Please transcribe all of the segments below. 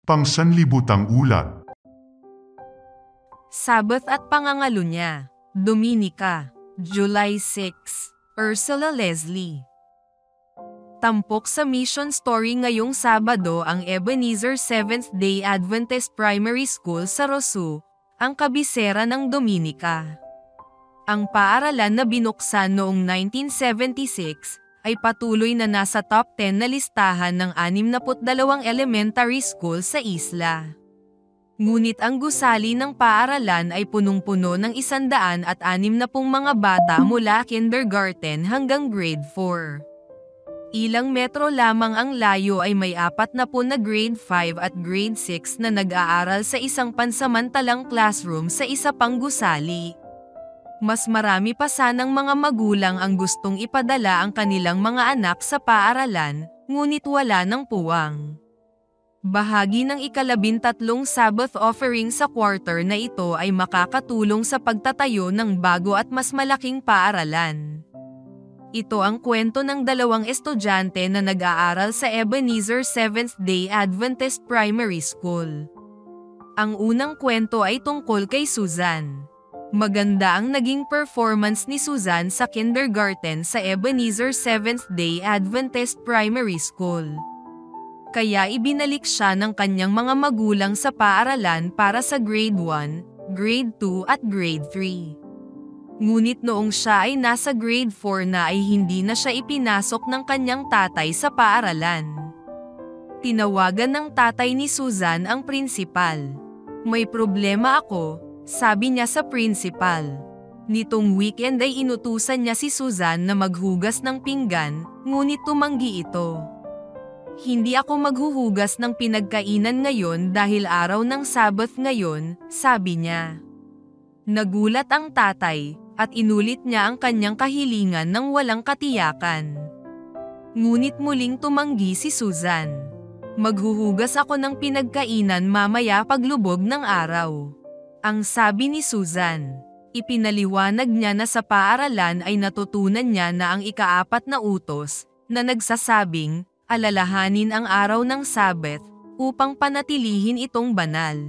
Pangsanlibutang ulat. Sabbath at pangangalo niya. Dominica, July 6. Ursula Leslie. Tampok sa mission story ngayong Sabado ang Ebenezer Seventh-day Adventist Primary School sa Roseau, ang kabisera ng Dominica. Ang paaralan na binuksan noong 1976 ay patuloy na nasa top 10 na listahan ng 62 elementary school sa isla. Ngunit ang gusali ng paaralan ay punong-puno ng 160 mga bata mula kindergarten hanggang grade 4. Ilang metro lamang ang layo ay may 40 na grade 5 at grade 6 na nag-aaral sa isang pansamantalang classroom sa isa pang gusali. Mas marami pa sanang mga magulang ang gustong ipadala ang kanilang mga anak sa paaralan, ngunit wala ng puwang. Bahagi ng ika-13 Sabbath offering sa quarter na ito ay makakatulong sa pagtatayo ng bago at mas malaking paaralan. Ito ang kwento ng 2 estudyante na nag-aaral sa Ebenezer Seventh-day Adventist Primary School. Ang unang kwento ay tungkol kay Susan. Maganda ang naging performance ni Susan sa kindergarten sa Ebenezer Seventh-day Adventist Primary School. Kaya ibinalik siya ng kanyang mga magulang sa paaralan para sa grade 1, grade 2 at grade 3. Ngunit noong siya ay nasa grade 4 na ay hindi na siya ipinasok ng kanyang tatay sa paaralan. Tinawagan ng tatay ni Susan ang prinsipal. "May problema ako," sabi niya sa prinsipal. Nitong weekend ay inutusan niya si Susan na maghugas ng pinggan, ngunit tumanggi ito. "Hindi ako maghuhugas ng pinagkainan ngayon dahil araw ng Sabbath ngayon," sabi niya. Nagulat ang tatay, at inulit niya ang kanyang kahilingan ng walang katiyakan. Ngunit muling tumanggi si Susan. "Maghuhugas ako ng pinagkainan mamaya paglubog ng araw," ang sabi ni Susan. Ipinaliwanag niya na sa paaralan ay natutunan niya na ang ika-4 na utos, na nagsasabing, alalahanin ang araw ng Sabbath, upang panatilihin itong banal.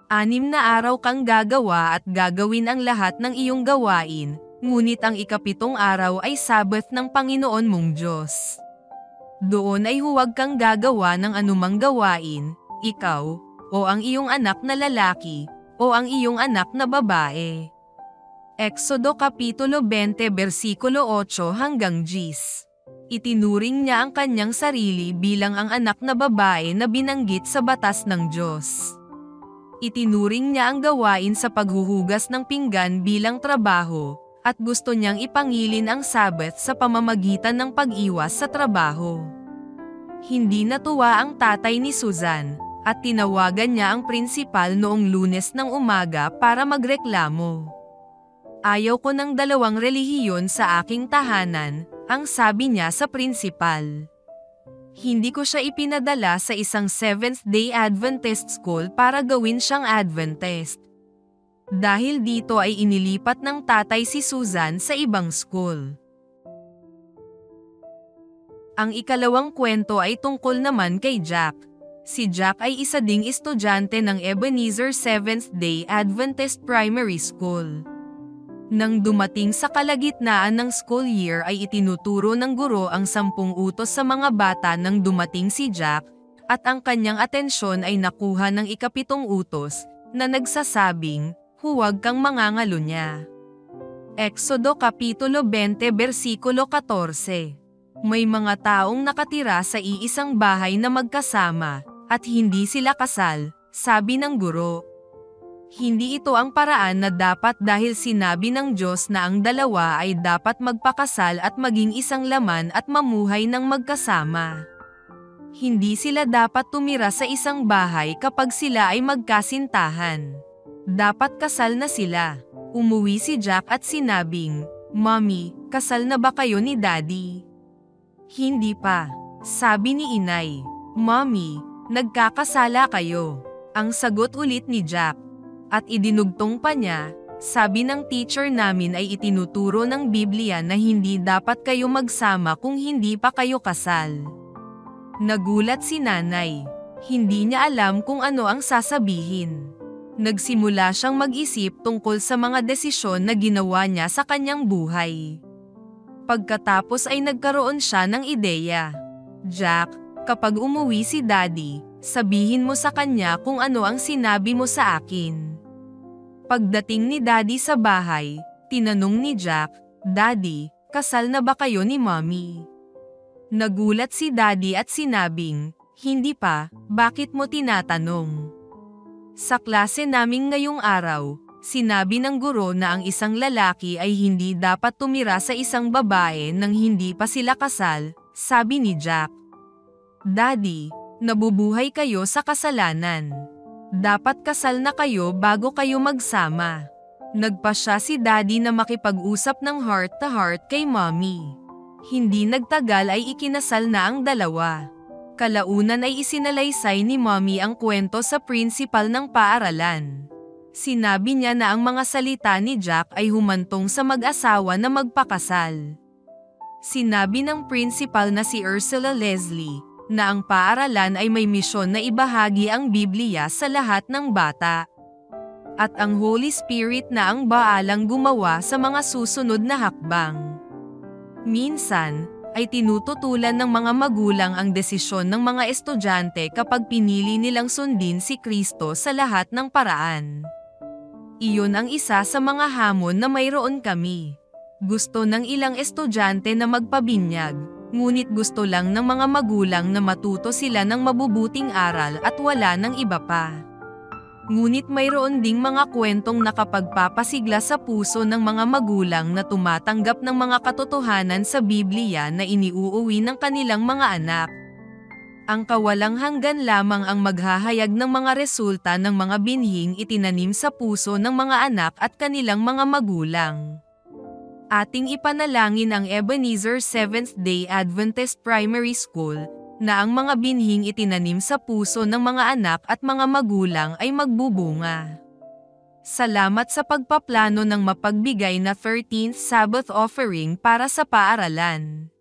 6 na araw kang gagawa at gagawin ang lahat ng iyong gawain, ngunit ang ika-7 araw ay Sabbath ng Panginoon mong Diyos. Doon ay huwag kang gagawa ng anumang gawain, ikaw, o ang iyong anak na lalaki, o ang iyong anak na babae. Exodo Kapitulo 20 versikulo 8 hanggang 10. Itinuring niya ang kanyang sarili bilang ang anak na babae na binanggit sa batas ng Diyos. Itinuring niya ang gawain sa paghuhugas ng pinggan bilang trabaho, at gusto niyang ipangilin ang Sabbath sa pamamagitan ng pag-iwas sa trabaho. Hindi natuwa ang tatay ni Susan, at tinawagan niya ang prinsipal noong Lunes ng umaga para magreklamo. "Ayaw ko ng 2 relihiyon sa aking tahanan," ang sabi niya sa prinsipal. "Hindi ko siya ipinadala sa isang Seventh-day Adventist school para gawin siyang Adventist." Dahil dito ay inilipat ng tatay si Susan sa ibang school. Ang ika-2 kwento ay tungkol naman kay Jack. Si Jack ay isa ding estudyante ng Ebenezer Seventh-day Adventist Primary School. Nang dumating sa kalagitnaan ng school year ay itinuturo ng guro ang 10 utos sa mga bata nang dumating si Jack, at ang kanyang atensyon ay nakuha ng ika-7 utos, na nagsasabing, huwag kang mangangalo niya. Exodo Kapitulo 20 versikulo 14. May mga taong nakatira sa iisang bahay na magkasama, at hindi sila kasal, sabi ng guro. Hindi ito ang paraan na dapat dahil sinabi ng Diyos na ang dalawa ay dapat magpakasal at maging isang laman at mamuhay ng magkasama. Hindi sila dapat tumira sa isang bahay kapag sila ay magkasintahan. Dapat kasal na sila. Umuwi si Jack at sinabing, "Mommy, kasal na ba kayo ni Daddy?" "Hindi pa," sabi ni Inay. "Mommy, nagkakasala kayo," ang sagot ulit ni Jack. At idinugtong pa niya, "Sabi ng teacher namin ay itinuturo ng Biblia na hindi dapat kayo magsama kung hindi pa kayo kasal." Nagulat si nanay. Hindi niya alam kung ano ang sasabihin. Nagsimula siyang mag-isip tungkol sa mga desisyon na ginawa niya sa kanyang buhay. Pagkatapos ay nagkaroon siya ng ideya. Jack, kapag umuwi si Daddy, sabihin mo sa kanya kung ano ang sinabi mo sa akin. Pagdating ni Daddy sa bahay, tinanong ni Jack, Daddy, kasal na ba kayo ni Mommy? Nagulat si Daddy at sinabing, hindi pa, bakit mo tinatanong? Sa klase naming ngayong araw, sinabi ng guro na ang isang lalaki ay hindi dapat tumira sa isang babae nang hindi pa sila kasal, sabi ni Jack. Daddy, nabubuhay kayo sa kasalanan. Dapat kasal na kayo bago kayo magsama. Nagpasya si Daddy na makipag-usap ng heart-to-heart kay Mommy. Hindi nagtagal ay ikinasal na ang dalawa. Kalaunan ay isinalaysay ni Mommy ang kwento sa principal ng paaralan. Sinabi niya na ang mga salita ni Jack ay humantong sa mag-asawa na magpakasal. Sinabi ng principal na si Ursula Leslie, na ang paaralan ay may misyon na ibahagi ang Biblia sa lahat ng bata. At ang Holy Spirit na ang baalang gumawa sa mga susunod na hakbang. Minsan, ay tinututulan ng mga magulang ang desisyon ng mga estudyante kapag pinili nilang sundin si Kristo sa lahat ng paraan. Iyon ang isa sa mga hamon na mayroon kami. Gusto ng ilang estudyante na magpabinyag, ngunit gusto lang ng mga magulang na matuto sila ng mabubuting aral at wala ng iba pa. Ngunit mayroon ding mga kwentong nakapagpapasigla sa puso ng mga magulang na tumatanggap ng mga katotohanan sa Biblia na iniuuwi ng kanilang mga anak. Ang kawalang hanggan lamang ang maghahayag ng mga resulta ng mga binhing itinanim sa puso ng mga anak at kanilang mga magulang. Ating ipanalangin ang Ebenezer Seventh-day Adventist Primary School, na ang mga binhing itinanim sa puso ng mga anak at mga magulang ay magbubunga. Salamat sa pagpaplano ng mapagbigay na 13th Sabbath offering para sa paaralan.